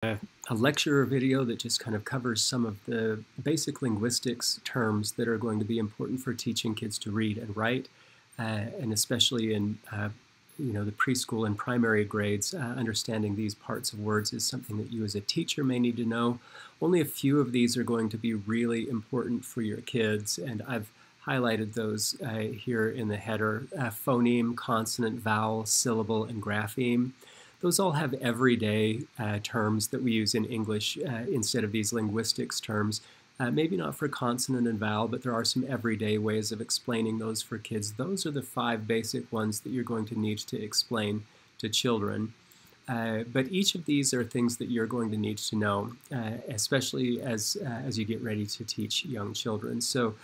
a lecture video that just kind of covers some of the basic linguistics terms that are going to be important for teaching kids to read and write, and especially in the preschool and primary grades. Understanding these parts of words is something that you as a teacher may need to know. Only a few of these are going to be really important for your kids, and I've highlighted those here in the header. Phoneme, consonant, vowel, syllable, and grapheme. Those all have everyday terms that we use in English instead of these linguistics terms. Maybe not for consonant and vowel, but there are some everyday ways of explaining those for kids. Those are the 5 basic ones that you're going to need to explain to children. But each of these are things that you're going to need to know, especially as you get ready to teach young children. So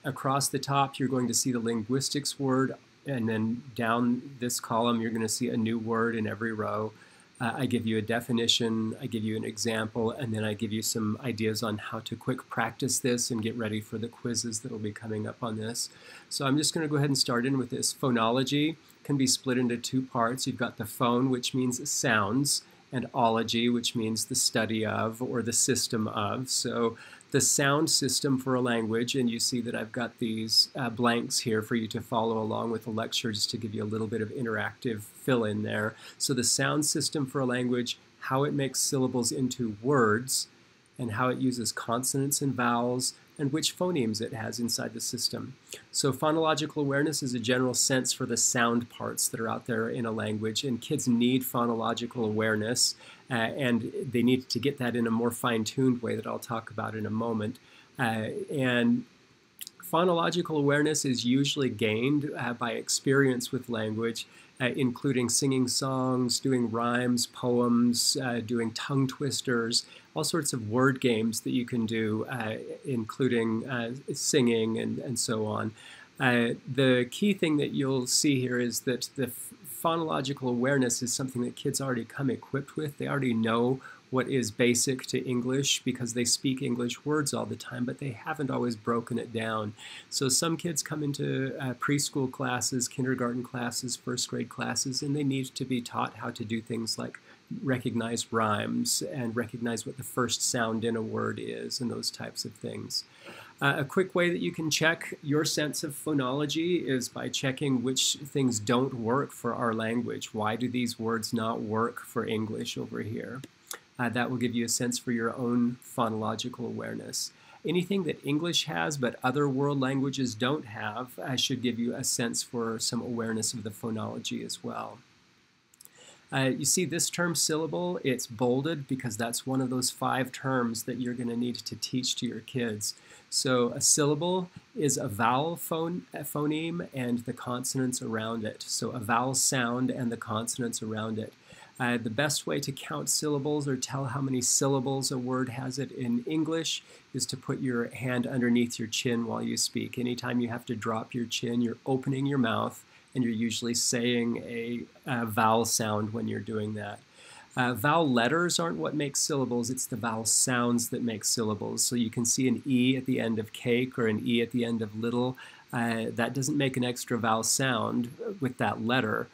across the top, you're going to see the linguistics word, and then down this column, you're going to see a new word in every row. I give you a definition, I give you an example, and then I give you some ideas on how to quick practice this and get ready for the quizzes that will be coming up on this. So I'm just going to go ahead and start in with this. Phonology can be split into 2 parts. You've got the phone, which means sounds, and ology, which means the study of or the system of. So the sound system for a language, and you see that I've got these blanks here for you to follow along with the lecture just to give you a little bit of interactive fill-in there. So the sound system for a language, how it makes syllables into words, and how it uses consonants and vowels, and which phonemes it has inside the system. So phonological awareness is a general sense for the sound parts that are out there in a language, and kids need phonological awareness, and they need to get that in a more fine-tuned way that I'll talk about in a moment. And phonological awareness is usually gained by experience with language, including singing songs, doing rhymes, poems, doing tongue twisters, all sorts of word games that you can do, including singing and so on. The key thing that you'll see here is that the phonological awareness is something that kids already come equipped with. They already know what is basic to English because they speak English words all the time, but they haven't always broken it down. So some kids come into preschool classes, kindergarten classes, first grade classes, and they need to be taught how to do things like recognize rhymes and recognize what the first sound in a word is and those types of things. A quick way that you can check your sense of phonology is by checking which things don't work for our language. Why do these words not work for English over here? That will give you a sense for your own phonological awareness. Anything that English has but other world languages don't have should give you a sense for some awareness of the phonology as well. You see this term syllable, it's bolded because that's one of those 5 terms that you're going to need to teach to your kids. So a syllable is a vowel phoneme and the consonants around it. So a vowel sound and the consonants around it. The best way to count syllables or tell how many syllables a word has it in English is to put your hand underneath your chin while you speak. Anytime you have to drop your chin, you're opening your mouth, and you're usually saying a vowel sound when you're doing that. Vowel letters aren't what makes syllables, it's the vowel sounds that make syllables. So you can see an E at the end of cake or an E at the end of little. That doesn't make an extra vowel sound with that letter.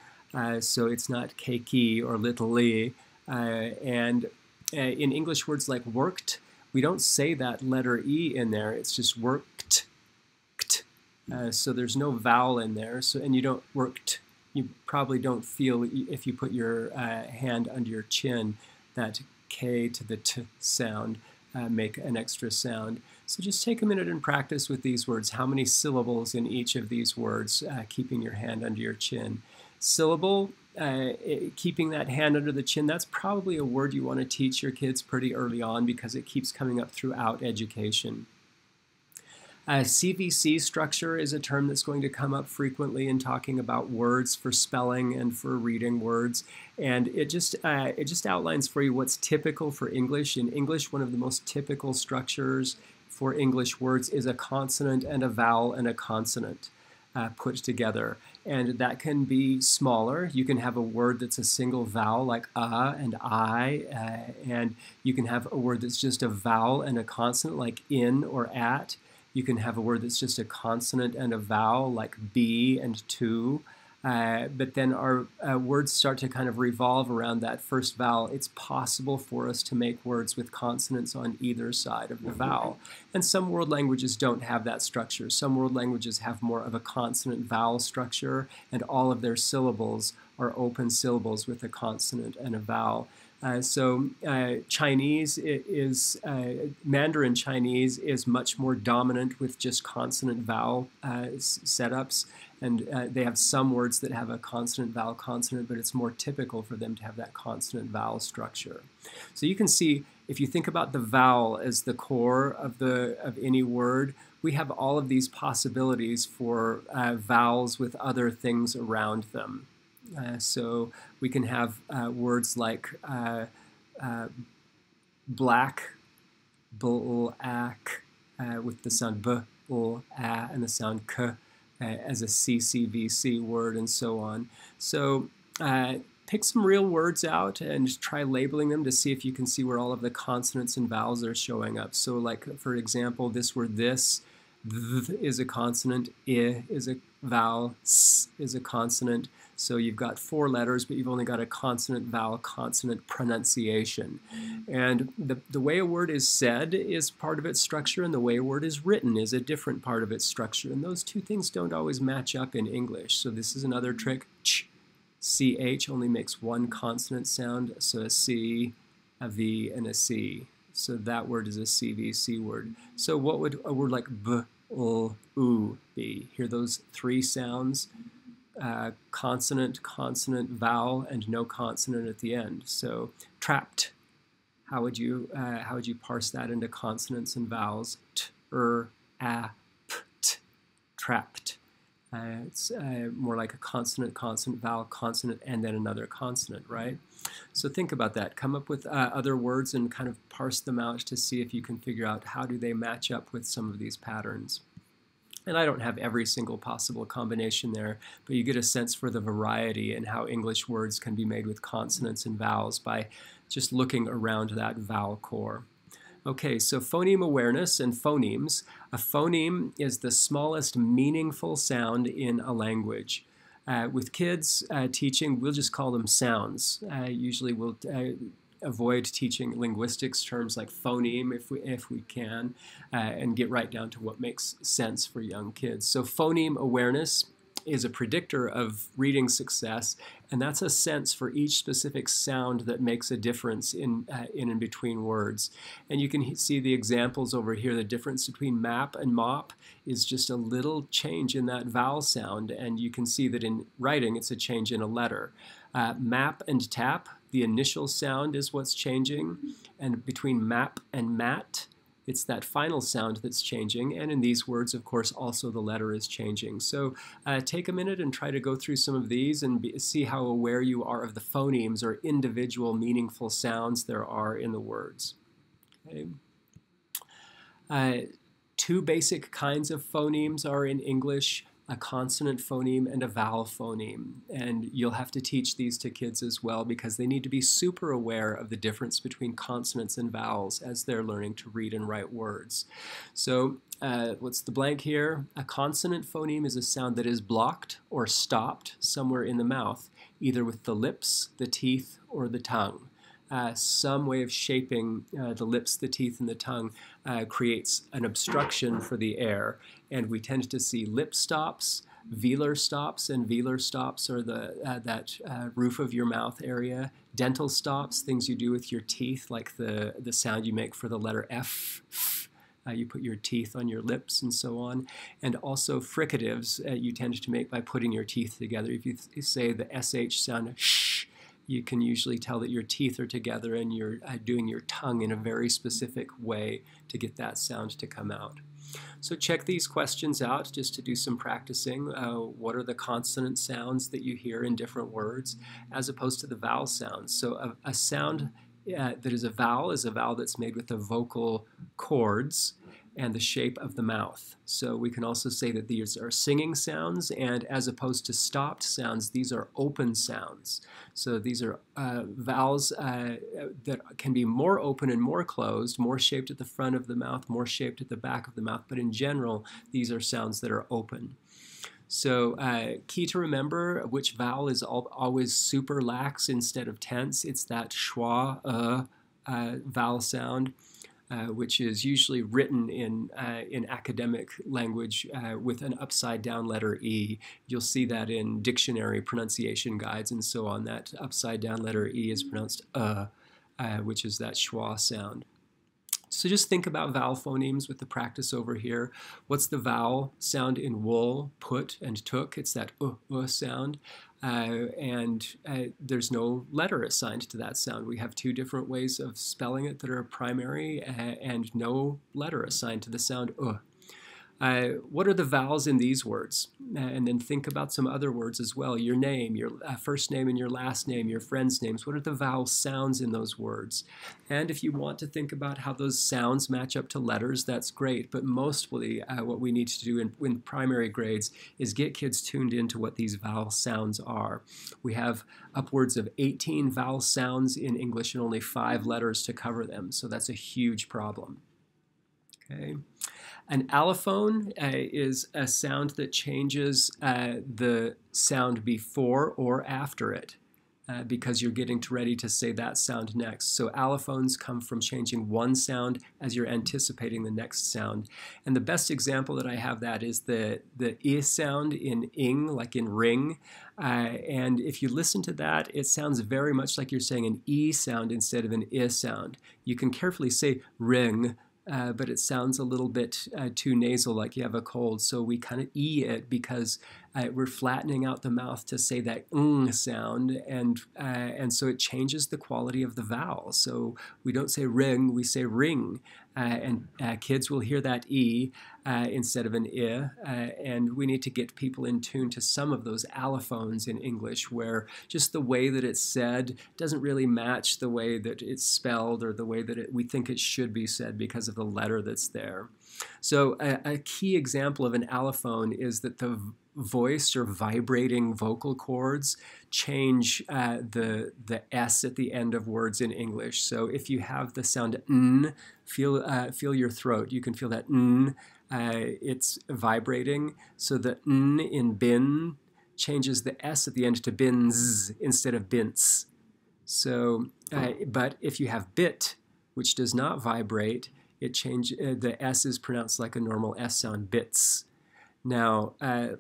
So it's not cakey or little-y. And in English words like worked, we don't say that letter E in there, it's just worked. So there's no vowel in there, and you don't worked. You probably don't feel, if you put your hand under your chin, that K to the T sound make an extra sound. So just take a minute and practice with these words. How many syllables in each of these words, keeping your hand under your chin. Syllable, keeping that hand under the chin, that's probably a word you want to teach your kids pretty early on because it keeps coming up throughout education. CVC structure is a term that's going to come up frequently in talking about words for spelling and for reading words, and it just outlines for you what's typical for English. In English, one of the most typical structures for English words is a consonant and a vowel and a consonant put together, and that can be smaller. You can have a word that's a single vowel like and I, and you can have a word that's just a vowel and a consonant like in or at. You can have a word that's just a consonant and a vowel like be and to. But then our words start to kind of revolve around that first vowel. It's possible for us to make words with consonants on either side of the vowel. And some world languages don't have that structure. Some world languages have more of a consonant-vowel structure, and all of their syllables are open syllables with a consonant and a vowel. Chinese is Mandarin Chinese is much more dominant with just consonant-vowel setups. And they have some words that have a consonant-vowel consonant, but it's more typical for them to have that consonant-vowel structure. So you can see, if you think about the vowel as the core of any word, we have all of these possibilities for vowels with other things around them. So we can have words like black, black, with the sound b, l, a, and the sound k, as a CVC word, and so on. So pick some real words out and try labeling them to see if you can see where all of the consonants and vowels are showing up. So like, for example, this word this, th is a consonant, I is a vowel, s is a consonant. So you've got 4 letters, but you've only got a consonant-vowel consonant pronunciation. And the way a word is said is part of its structure, and the way a word is written is a different part of its structure. And those two things don't always match up in English. So this is another trick. Ch, CH only makes one consonant sound, so a C, a V, and a C. So that word is a CVC word. So what would a word like b, l, u be? Hear those 3 sounds? Consonant, consonant, vowel, and no consonant at the end. So trapped. How would you parse that into consonants and vowels? T, a, p, t. Trapped. It's more like a consonant, consonant, vowel, consonant, and then another consonant, right? So think about that. Come up with other words and kind of parse them out to see if you can figure out how do they match up with some of these patterns. And I don't have every single possible combination there, but you get a sense for the variety and how English words can be made with consonants and vowels by just looking around that vowel core. Okay, so phoneme awareness and phonemes. A phoneme is the smallest meaningful sound in a language. With kids teaching, we'll just call them sounds. Usually we'll avoid teaching linguistics terms like phoneme if we can, and get right down to what makes sense for young kids. So phoneme awareness is a predictor of reading success, and that's a sense for each specific sound that makes a difference in and between words. And you can see the examples over here. The difference between map and mop is just a little change in that vowel sound, and you can see that in writing it's a change in a letter. Map and tap, the initial sound is what's changing, and between map and mat, it's that final sound that's changing, and in these words, of course, also the letter is changing. So take a minute and try to go through some of these and see how aware you are of the phonemes or individual meaningful sounds there are in the words. Okay. 2 basic kinds of phonemes are in English: a consonant phoneme and a vowel phoneme. And you'll have to teach these to kids as well because they need to be super aware of the difference between consonants and vowels as they're learning to read and write words. So what's the blank here? A consonant phoneme is a sound that is blocked or stopped somewhere in the mouth, either with the lips, the teeth, or the tongue. Some way of shaping the lips, the teeth, and the tongue creates an obstruction for the air. And we tend to see lip stops, velar stops, and velar stops are that roof of your mouth area. Dental stops, things you do with your teeth, like the sound you make for the letter F. You put your teeth on your lips and so on. And also fricatives you tend to make by putting your teeth together. If you say the SH sound, sh, you can usually tell that your teeth are together and you're doing your tongue in a very specific way to get that sound to come out. So check these questions out just to do some practicing. What are the consonant sounds that you hear in different words as opposed to the vowel sounds? So a sound that is a vowel that's made with the vocal cords and the shape of the mouth. So we can also say that these are singing sounds, and as opposed to stopped sounds, these are open sounds. So these are vowels that can be more open and more closed, more shaped at the front of the mouth, more shaped at the back of the mouth, but in general, these are sounds that are open. So key to remember which vowel is always super lax instead of tense. It's that schwa vowel sound, which is usually written in academic language with an upside down letter E. You'll see that in dictionary pronunciation guides and so on. That upside down letter E is pronounced which is that schwa sound. So just think about vowel phonemes with the practice over here. What's the vowel sound in wool, put, and took? It's that sound. There's no letter assigned to that sound. We have two different ways of spelling it that are primary and no letter assigned to the sound What are the vowels in these words? And then think about some other words as well. Your name, your first name and your last name, your friends' names. What are the vowel sounds in those words? And if you want to think about how those sounds match up to letters, that's great. But mostly what we need to do in primary grades is get kids tuned into what these vowel sounds are. We have upwards of 18 vowel sounds in English and only 5 letters to cover them. So that's a huge problem. Okay. An allophone is a sound that changes the sound before or after it because you're getting ready to say that sound next. So allophones come from changing one sound as you're anticipating the next sound. And the best example that I have that is the I sound in ing, like in ring. And if you listen to that, it sounds very much like you're saying an E sound instead of an I sound. You can carefully say ring, but it sounds a little bit too nasal, like you have a cold. So we kind of E it because we're flattening out the mouth to say that ng sound, and so it changes the quality of the vowel. So we don't say ring, we say ring, and kids will hear that E instead of an I, and we need to get people in tune to some of those allophones in English where just the way that it's said doesn't really match the way that it's spelled or the way that we think it should be said because of the letter that's there. So a key example of an allophone is that the voiced or vibrating vocal cords change the S at the end of words in English. So if you have the sound N, feel your throat. You can feel that N. It's vibrating. So the N in bin changes the S at the end to bins instead of bints. So, but if you have bit, which does not vibrate, the S is pronounced like a normal S sound, bits. Now,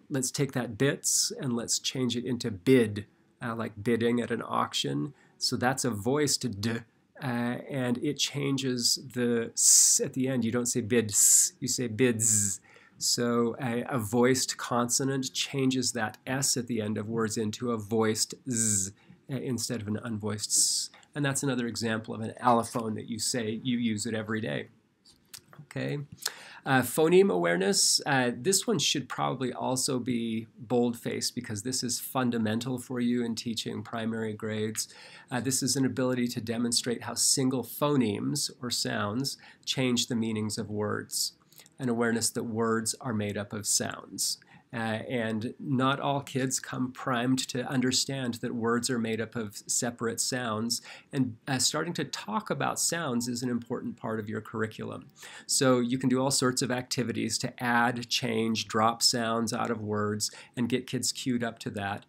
let's take that bits and let's change it into bid, like bidding at an auction. So that's a voiced D, and it changes the S at the end. You don't say bids, you say bids. So a voiced consonant changes that S at the end of words into a voiced Z instead of an unvoiced S. And that's another example of an allophone that you use it every day. Okay. Phoneme awareness, this one should probably also be bold-faced because this is fundamental for you in teaching primary grades. This is an ability to demonstrate how single phonemes, or sounds, change the meanings of words. An awareness that words are made up of sounds. And not all kids come primed to understand that words are made up of separate sounds, and starting to talk about sounds is an important part of your curriculum. So you can do all sorts of activities to add, change, drop sounds out of words and get kids queued up to that.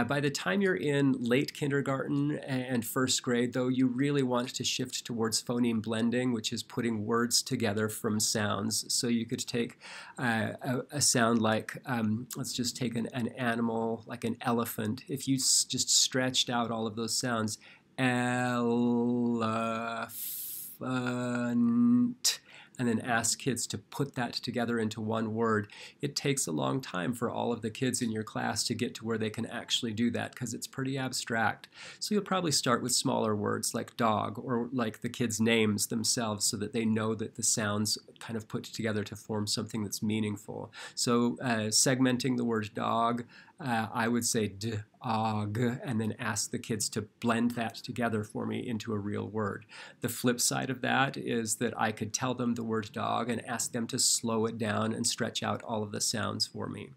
By the time you're in late kindergarten and first grade, though, you really want to shift towards phoneme blending, which is putting words together from sounds. So you could take a sound like let's just take an animal like an elephant. If you just stretched out all of those sounds, elephant, and then ask kids to put that together into one word, it takes a long time for all of the kids in your class to get to where they can actually do that because it's pretty abstract. So you'll probably start with smaller words like dog or like the kids' names themselves so that they know that the sounds kind of put together to form something that's meaningful. So segmenting the word dog, I would say dog, and then ask the kids to blend that together for me into a real word. The flip side of that is that I could tell them the word dog and ask them to slow it down and stretch out all of the sounds for me.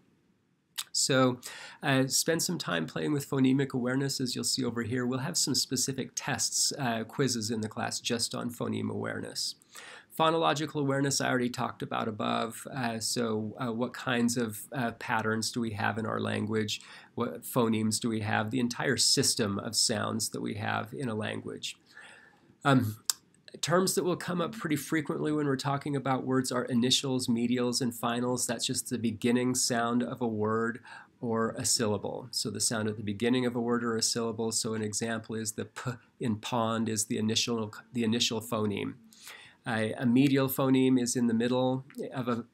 So spend some time playing with phonemic awareness, as you'll see over here. We'll have some specific tests, quizzes in the class just on phoneme awareness. Phonological awareness I already talked about above. What kinds of patterns do we have in our language? What phonemes do we have? The entire system of sounds that we have in a language. Terms that will come up pretty frequently when we're talking about words are initials, medials, and finals. That's just the beginning sound of a word or a syllable. So the sound at the beginning of a word or a syllable. So an example is the p in pond is the initial phoneme. A medial phoneme is in the middle of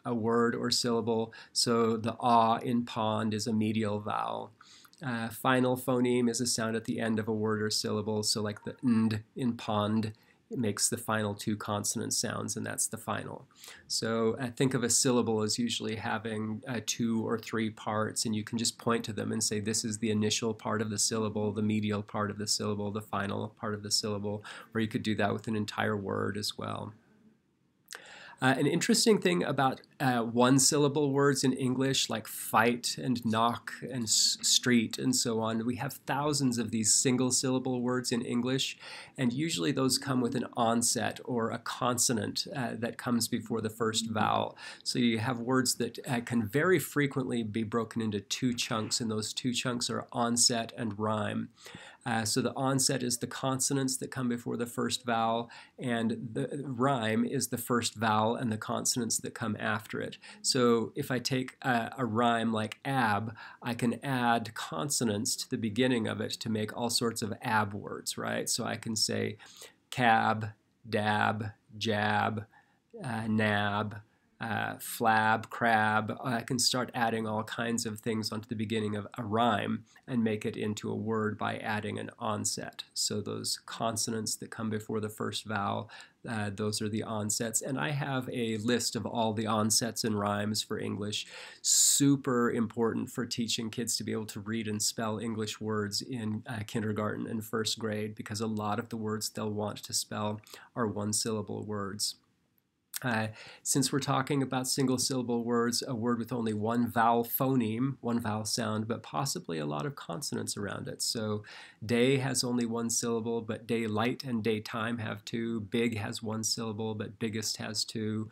a word or syllable. So the ah in pond is a medial vowel. Final phoneme is a sound at the end of a word or syllable. So like the nd in pond, it makes the final two consonant sounds, and that's the final. So think of a syllable as usually having 2 or 3 parts, and you can just point to them and say this is the initial part of the syllable, the medial part of the syllable, the final part of the syllable, or you could do that with an entire word as well. An interesting thing about one-syllable words in English, like fight and knock and street and so on, we have thousands of these single-syllable words in English, and usually those come with an onset or a consonant that comes before the first vowel. So you have words that can very frequently be broken into 2 chunks, and those 2 chunks are onset and rhyme. So the onset is the consonants that come before the first vowel, and the rhyme is the first vowel and the consonants that come after it. So if I take a rhyme like ab, I can add consonants to the beginning of it to make all sorts of ab words, right? So I can say cab, dab, jab, nab, flab, crab. I can start adding all kinds of things onto the beginning of a rhyme and make it into a word by adding an onset. So those consonants that come before the first vowel, those are the onsets. And I have a list of all the onsets and rhymes for English. Super important for teaching kids to be able to read and spell English words in kindergarten and first grade, because a lot of the words they'll want to spell are one-syllable words. Since we're talking about single-syllable words, a word with only one vowel phoneme, one vowel sound, but possibly a lot of consonants around it. So day has only one syllable, but daylight and daytime have 2. Big has 1 syllable, but biggest has 2.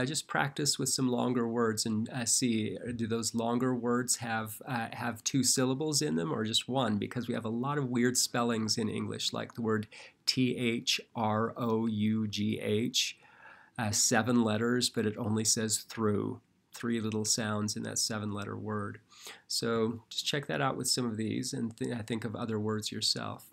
Just practice with some longer words and see, do those longer words have 2 syllables in them or just 1? Because we have a lot of weird spellings in English, like the word through. 7 letters, but it only says through. 3 little sounds in that 7-letter word. So just check that out with some of these and think of other words yourself.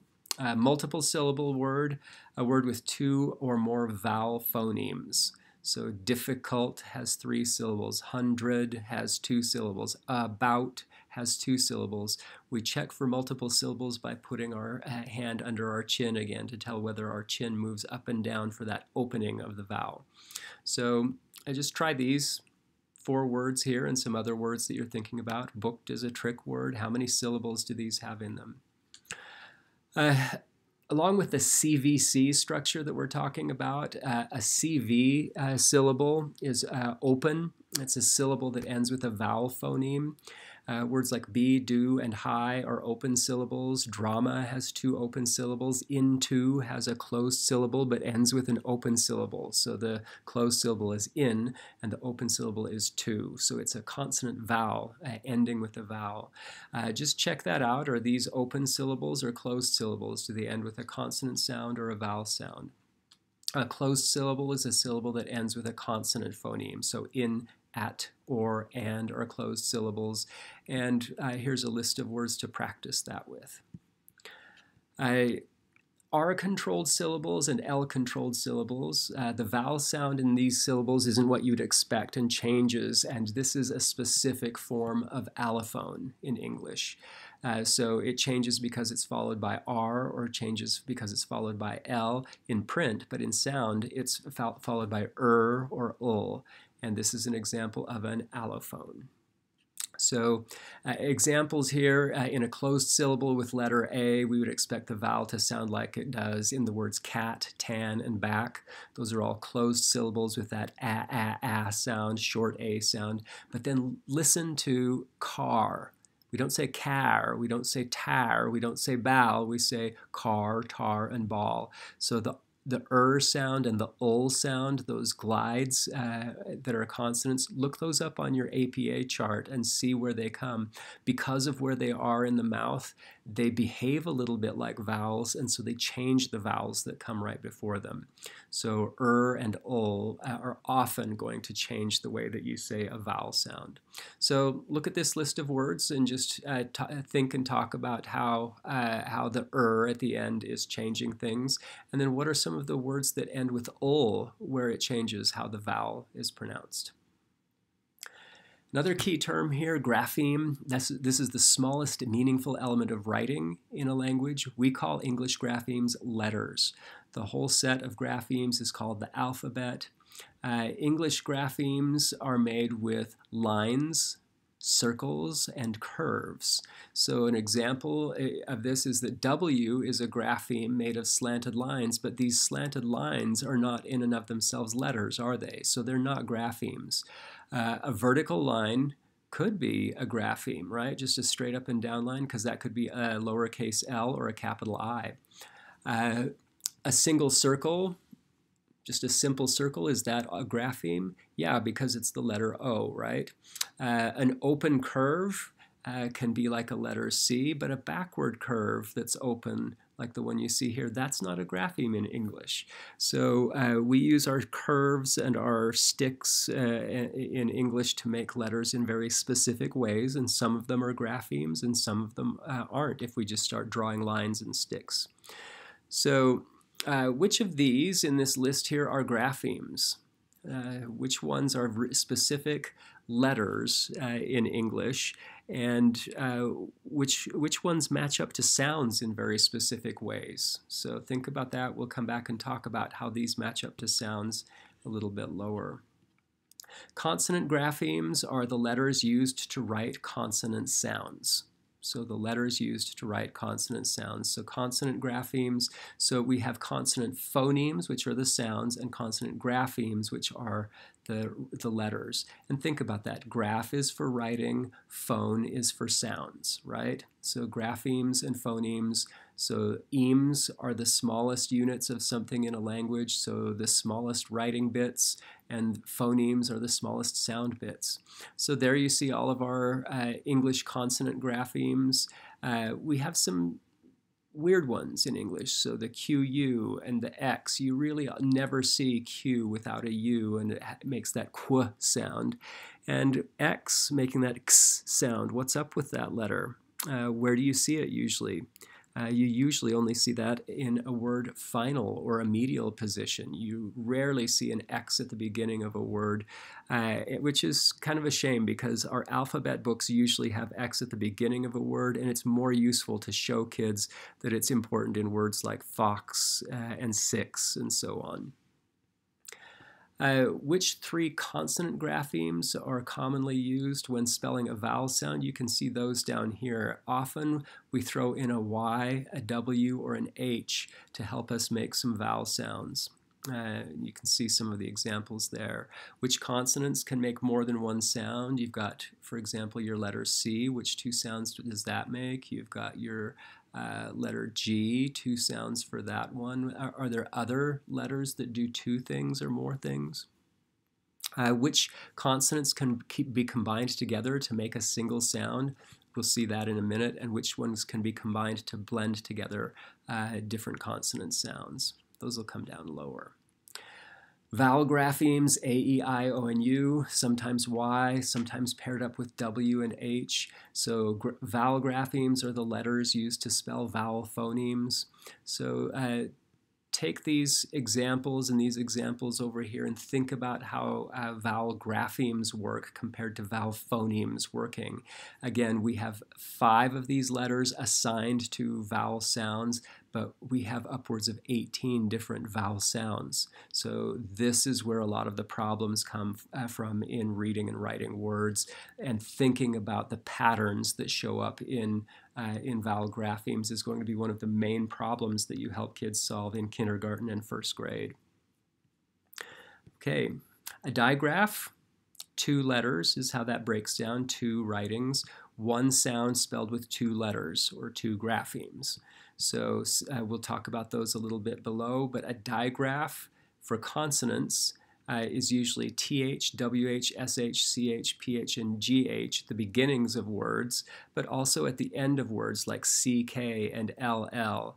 Multiple syllable word, a word with 2 or more vowel phonemes. So difficult has 3 syllables. 100 has 2 syllables. About has 2 syllables. We check for multiple syllables by putting our hand under our chin again to tell whether our chin moves up and down for that opening of the vowel. So I just try these 4 words here and some other words that you're thinking about. Booked is a trick word. How many syllables do these have in them? Along with the CVC structure that we're talking about, a CV syllable is open. It's a syllable that ends with a vowel phoneme. Words like be, do, and hi are open syllables. Drama has 2 open syllables. Into has a closed syllable but ends with an open syllable. So the closed syllable is in and the open syllable is to. So it's a consonant vowel ending with a vowel. Just check that out. Are these open syllables or closed syllables? Do they end with a consonant sound or a vowel sound? A closed syllable is a syllable that ends with a consonant phoneme. So in, at, or, and are closed syllables. And here's a list of words to practice that with. R-controlled syllables and L-controlled syllables. The vowel sound in these syllables isn't what you'd expect and changes, and this is a specific form of allophone in English. So it changes because it's followed by R, or changes because it's followed by L in print, but in sound it's followed by or ul, and this is an example of an allophone. So examples here, in a closed syllable with letter A, we would expect the vowel to sound like it does in the words cat, tan, and back. Those are all closed syllables with that a sound, short A sound. But then listen to car. We don't say car, we don't say tar, we don't say bal, we say car, tar, and ball. So the sound and the sound, those glides that are consonants, look those up on your APA chart and see where they come. Because of where they are in the mouth, they behave a little bit like vowels, and so they change the vowels that come right before them. So and are often going to change the way that you say a vowel sound. So look at this list of words and just think and talk about how the at the end is changing things. And then what are some of the words that end with where it changes how the vowel is pronounced? Another key term here, grapheme. This is the smallest meaningful element of writing in a language. We call English graphemes letters. The whole set of graphemes is called the alphabet. English graphemes are made with lines, circles, and curves. So an example of this is that W is a grapheme made of slanted lines, but these slanted lines are not in and of themselves letters, are they? So they're not graphemes. A vertical line could be a grapheme, right? Just a straight up and down line, because that could be a lowercase l or a capital I. A single circle, just a simple circle, is that a grapheme? Yeah, because it's the letter O, right? An open curve can be like a letter C, but a backward curve that's open, like the one you see here, that's not a grapheme in English. So we use our curves and our sticks in English to make letters in very specific ways, and some of them are graphemes and some of them aren't if we just start drawing lines and sticks. So which of these in this list here are graphemes? Which ones are specific letters in English, and which ones match up to sounds in very specific ways? So think about that. We'll come back and talk about how these match up to sounds a little bit lower. Consonant graphemes are the letters used to write consonant sounds. So the letters used to write consonant sounds. So consonant graphemes, so we have consonant phonemes, which are the sounds, and consonant graphemes, which are the letters. And think about that. Graph is for writing, phone is for sounds, right? So graphemes and phonemes. So emes are the smallest units of something in a language, so the smallest writing bits, and phonemes are the smallest sound bits. So there you see all of our English consonant graphemes. We have some weird ones in English, so the QU and the X. You really never see Q without a U, and it makes that qu sound. And X making that x sound. What's up with that letter? Where do you see it usually? You usually only see that in a word final or a medial position. You rarely see an X at the beginning of a word, which is kind of a shame because our alphabet books usually have X at the beginning of a word, and it's more useful to show kids that it's important in words like fox and six and so on. Which three consonant graphemes are commonly used when spelling a vowel sound? You can see those down here. Often we throw in a Y, a W, or an H to help us make some vowel sounds. You can see some of the examples there. Which consonants can make more than one sound? You've got, for example, your letter C. Which two sounds does that make? You've got your letter G, two sounds for that one. Are there other letters that do two things or more things? Which consonants can be combined together to make a single sound? We'll see that in a minute. And which ones can be combined to blend together different consonant sounds? Those will come down lower. Vowel graphemes, A, E, I, O, and U, sometimes Y, sometimes paired up with W and H. So vowel graphemes are the letters used to spell vowel phonemes. So take these examples and these examples over here and think about how vowel graphemes work compared to vowel phonemes working. Again, we have 5 of these letters assigned to vowel sounds, but we have upwards of 18 different vowel sounds. So this is where a lot of the problems come from in reading and writing words and thinking about the patterns that show up in vowel graphemes is going to be one of the main problems that you help kids solve in kindergarten and first grade. Okay, a digraph, 2 letters is how that breaks down, 2 writings, 1 sound spelled with 2 letters or 2 graphemes. So we'll talk about those a little bit below, but a digraph for consonants is usually TH, WH, SH, CH, PH, and GH, the beginnings of words, but also at the end of words like CK and LL.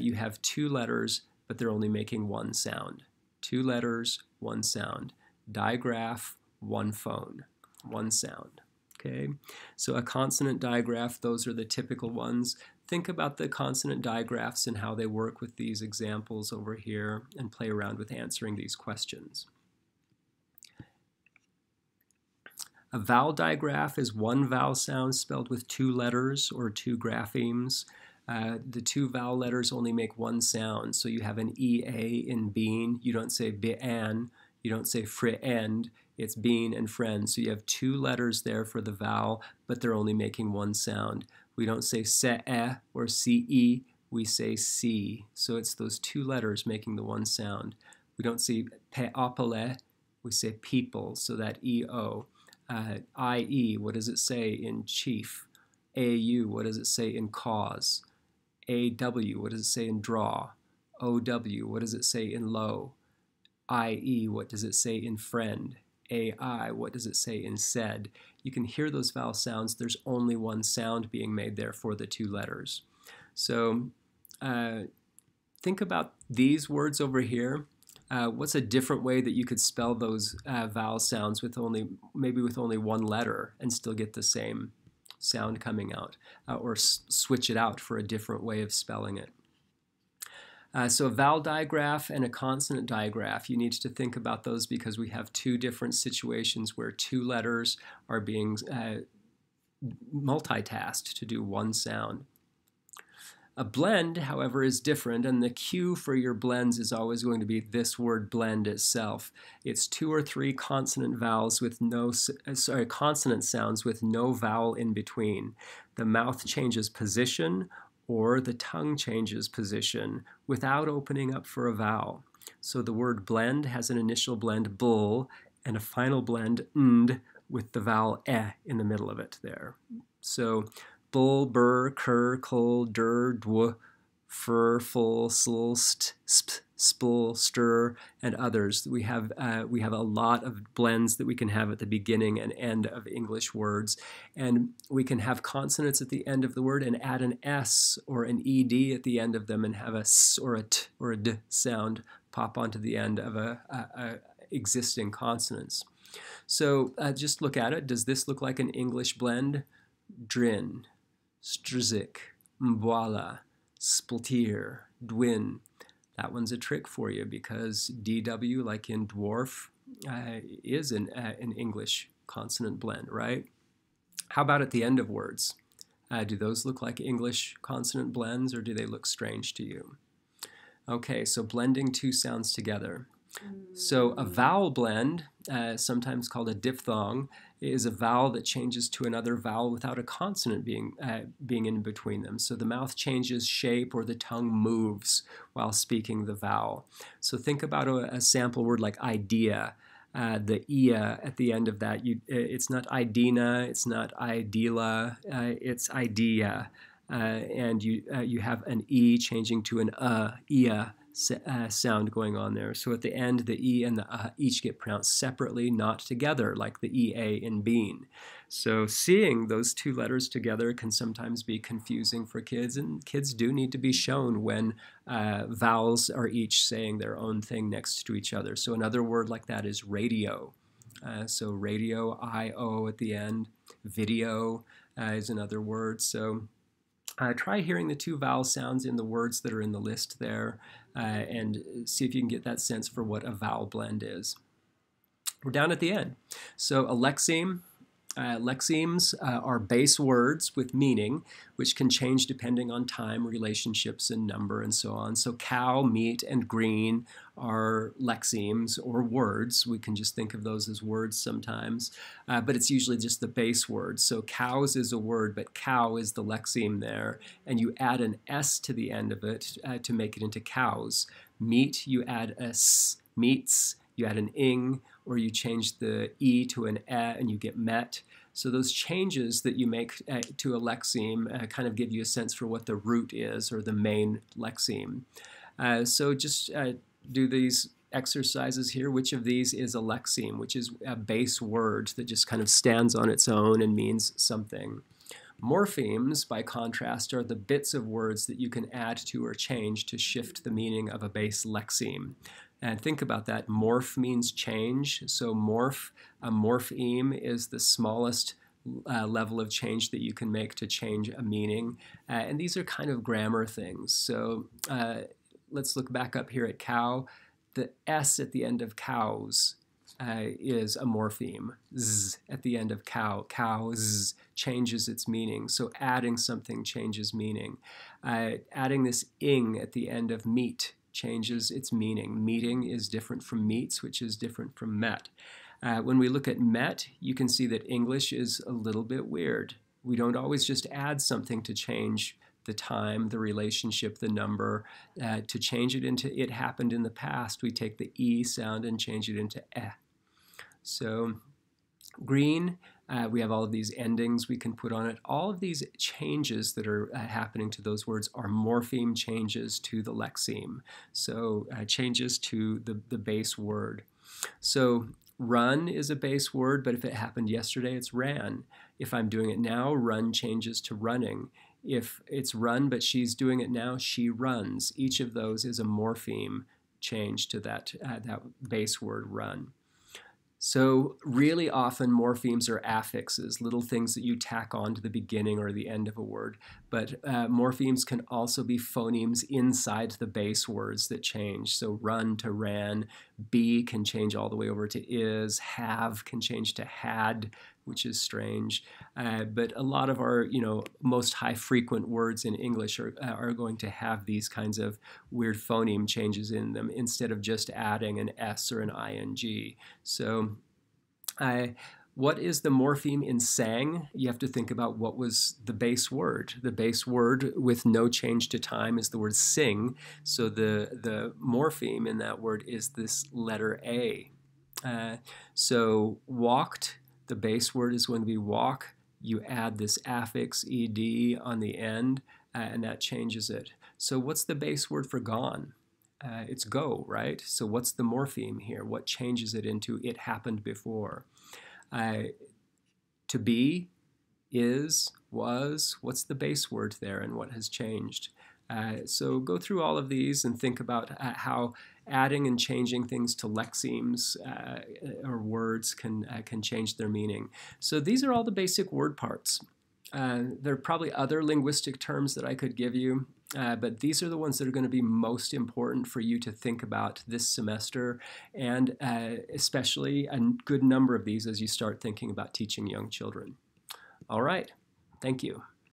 You have two letters, but they're only making one sound. Two letters, one sound. Digraph, one phone, one sound. Okay, so a consonant digraph, those are the typical ones. Think about the consonant digraphs and how they work with these examples over here and play around with answering these questions. A vowel digraph is one vowel sound spelled with two letters or two graphemes. The two vowel letters only make one sound, so you have an EA in bean. You don't say bean, you don't say friend, it's bean and friend. So you have two letters there for the vowel, but they're only making one sound. We don't say se or ce, we say c. So it's those two letters making the one sound. We don't say peopele, we say people, so that EO. IE, what does it say in chief? AU, what does it say in cause? AW, what does it say in draw? OW, what does it say in low? IE, what does it say in friend? AI, what does it say in said? You can hear those vowel sounds. There's only one sound being made there for the two letters. So think about these words over here. What's a different way that you could spell those vowel sounds with maybe with only one letter and still get the same sound coming out, or switch it out for a different way of spelling it? So a vowel digraph and a consonant digraph, you need to think about those because we have two different situations where two letters are being multitasked to do one sound. A blend, however, is different, and the cue for your blends is always going to be this word blend itself. It's two or three consonant vowels with consonant sounds with no vowel in between. The mouth changes position or the tongue changes position without opening up for a vowel. So the word blend has an initial blend bull and a final blend nd with the vowel eh in the middle of it there. So bull, burr, cur, cul, dur, dw, fur, full, sl, st, sp, spul, stir, and others. We have a lot of blends that we can have at the beginning and end of English words. And we can have consonants at the end of the word and add an S or an ED at the end of them and have a S or a T or a D sound pop onto the end of a existing consonants. So just look at it. Does this look like an English blend? Drin, strzik, mbwala, spltir, dwin. That one's a trick for you because DW, like in dwarf, is an English consonant blend, right? How about at the end of words? Do those look like English consonant blends or do they look strange to you? Okay, so blending two sounds together. So a vowel blend, sometimes called a diphthong, is a vowel that changes to another vowel without a consonant being in between them. So the mouth changes shape or the tongue moves while speaking the vowel. So think about a sample word like idea. The ia at the end of that, it's not idina, it's not idela, it's idea. And you have an e changing to an ia sound going on there. So at the end, the E and the each get pronounced separately, not together, like the EA in bean. So seeing those two letters together can sometimes be confusing for kids, and kids do need to be shown when vowels are each saying their own thing next to each other. So another word like that is radio. So radio, I-O at the end. Video is another word. So try hearing the two vowel sounds in the words that are in the list there and see if you can get that sense for what a vowel blend is. We're down at the end. So a lexeme. Lexemes are base words with meaning, which can change depending on time, relationships, and number, and so on. So cow, meat, and green are lexemes or words. We can just think of those as words sometimes, but it's usually just the base word. So cows is a word, but cow is the lexeme there, and you add an S to the end of it to make it into cows. Meat, you add a S, meats, you add an ing, or you change the E to an E and you get met. So those changes that you make to a lexeme kind of give you a sense for what the root is, or the main lexeme. So just do these exercises here. Which of these is a lexeme, which is a base word that just kind of stands on its own and means something. Morphemes, by contrast, are the bits of words that you can add to or change to shift the meaning of a base lexeme. And think about that. Morph means change. So a morpheme is the smallest level of change that you can make to change a meaning. And these are kind of grammar things. So let's look back up here at cow. The S at the end of cows is a morpheme. Z at the end of cow. Cows changes its meaning. So adding something changes meaning. Adding this ing at the end of meat changes its meaning. Meeting is different from meets, which is different from met. When we look at met, you can see that English is a little bit weird. We don't always just add something to change the time, the relationship, the number. To change it into it happened in the past, we take the E sound and change it into eh. So green, we have all of these endings we can put on it. All of these changes that are happening to those words are morpheme changes to the lexeme. So changes to the base word. So run is a base word, but if it happened yesterday, it's ran. If I'm doing it now, run changes to running. If it's run, but she's doing it now, she runs. Each of those is a morpheme change to that base word run. So really often morphemes are affixes, little things that you tack on to the beginning or the end of a word. But morphemes can also be phonemes inside the base words that change. So run to ran, be can change all the way over to is, have can change to had, which is strange. But a lot of our most high frequent words in English are going to have these kinds of weird phoneme changes in them instead of just adding an S or an ing. So what is the morpheme in sang? You have to think about what was the base word. The base word with no change to time is the word sing. So the morpheme in that word is this letter A. So walked, the base word is going to be walk. You add this affix ed on the end, and that changes it. So what's the base word for gone? It's go, right? So what's the morpheme here? What changes it into it happened before? To be, is, was, what's the base word there and what has changed? So go through all of these and think about how adding and changing things to lexemes or words can change their meaning. So these are all the basic word parts. There are probably other linguistic terms that I could give you, but these are the ones that are going to be most important for you to think about this semester, and especially a good number of these as you start thinking about teaching young children. All right, thank you.